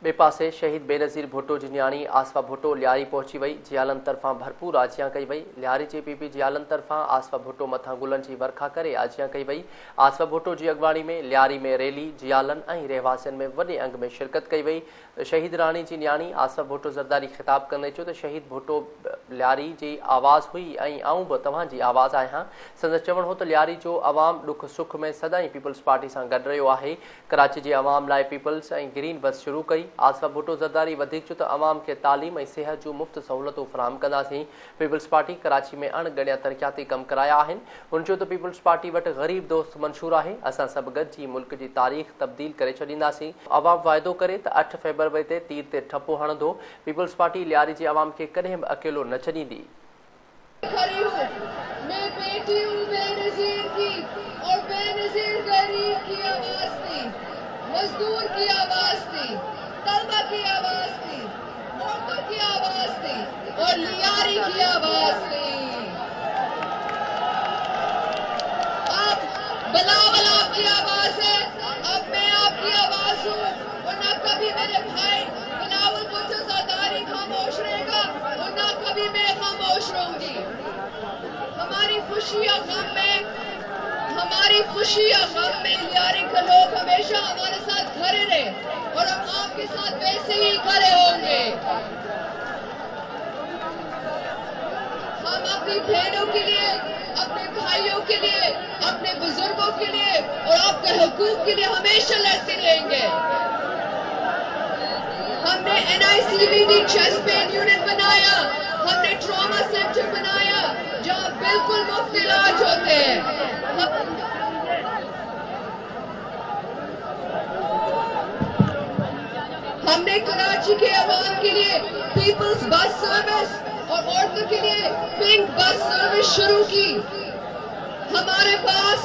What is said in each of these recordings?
बे पासे शहीद बेनज़ीर भुट्टो जी न्याणी आसफा भुट्टो लियारी पहुची वई। जियालन तरफां भरपूर आजियां कई वई। लियारी जे पीपी जियालन तरफां आसफा भुट्टो मथां गुलन जी वर्खा करे आजियां कई वई। आसफा भुट्टो जी अगवाणी में लियारी में रैली जियालन ऐं रहवासियुनि में वॾे अंग में शिरकत कई वई। शहीद राणी जी न्याणी आसफा भुट्टो ज़रदारी ख़िताब कंदे चयो त शहीद भुट्टो लियारी जी आवाज़ हुई ऐं आऊं बि तव्हांजी आवाज़ आहियां। संदसि चवणु हो त लियारी जो अवाम ॾुख सुख में सदाईं पीपल्स पार्टी सां गॾु रहियो आहे। कराची जे अवाम लाइ पीपल्स ऐं ग्रीन बस शुरू कई। आसफा भुट्टो ज़रदारी वधीक चयो त अवाम खे तालीम ऐं सिहत जूं मुफ़्त सहूलियतूं फ़राहम कंदासीं। पीपल्स पार्टी कराची में अणगणिया तरक़ियाती कम कराया आहिनि। हुन चयो त पीपल्स पार्टी वटि ग़रीब दोस्त मंशूर आहे। असां सभु गॾिजी मुल्क जी तारीख़ तब्दील करे छॾींदासीं। अवाम वाइदो करे त 8 फ़रवरी ते तीर ते ठपो हणंदो। पीपल्स पार्टी लियारी जे अवाम खे कॾहिं बि अकेलो न छॾींदी। मैं बेटी हूँ बेनज़ीर की और बेनज़ीर गरीब की आवाज़ थी, मजदूर की आवाज़ थी, तलबा की आवाज़ थी, औरतों की आवाज़ थी और लियारी की आवाज़ थी। अब बिलावल आपकी आवाज़ है, अब मैं आपकी आवाज़ हूँ और ना कभी मेरे भाई बिलावल भुट्टो ज़रदारी खामोश रहेगा और ना कभी मैं खामोश रहूंगी। हमारी खुशी और गम में लियारी के लोग हमेशा हमारे साथ खड़े रहे और हम आपके साथ वैसे ही खड़े होंगे। हम अपनी बहनों के लिए, अपने भाइयों के लिए, अपने बुजुर्गों के लिए और आपके हुकूक के लिए हमेशा लड़ते रहेंगे। हमने NICVD चेस्ट पेन यूनिट बनाया, हमने ट्रॉमा सेंटर बनाया जहाँ बिल्कुल मुफ्त इलाज होते हैं। हमने कराची के अवाम के लिए पीपल्स बस सर्विस और औरतों के लिए पिंक बस सर्विस शुरू की। हमारे पास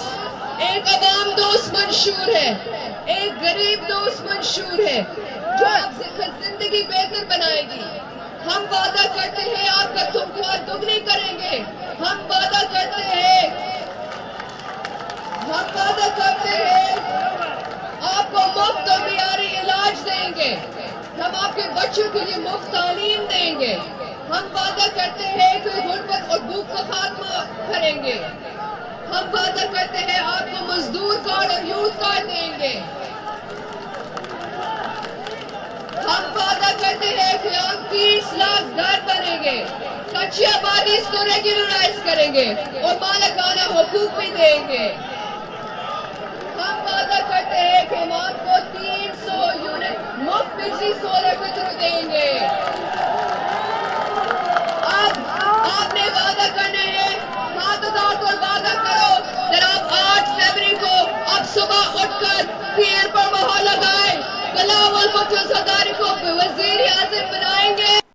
एक अवाम दोस्त मंशूर है, एक गरीब दोस्त मंशूर है जो आपकी जिंदगी बेहतर बनाएगी। हम वादा करते हैं आपका तनख्वाह दुगनी करेंगे। हम वादा करते हैं आपको मुफ्त और मियारी इलाज देंगे। हम आपके बच्चों के लिए मुफ्त तालीम देंगे। हम वादा करते हैं कि गुर्बत और भूख का खात्मा करेंगे। हम वादा करते हैं आपको मजदूर कार्ड और यूथ कार्ड देंगे। हम वादा करते हैं कि हम 30 लाख घर बनेंगे, कच्ची आबादी को रेगुलराइज करेंगे और मालिकाना हुकूक भी देंगे। हम वादा करते हैं कि हम आपको 300 यूनिट मुफ्त बिजली सोलर के थ्रू देंगे। अब आपने वादा करना है, हाथ उठाकर वादा करो। जनाब 8 फरवरी को अब सुबह उठकर पीर पर मोहर लगाए, बिलावल भुट्टो ज़रदारी को वज़ीर आज़म बनाएंगे।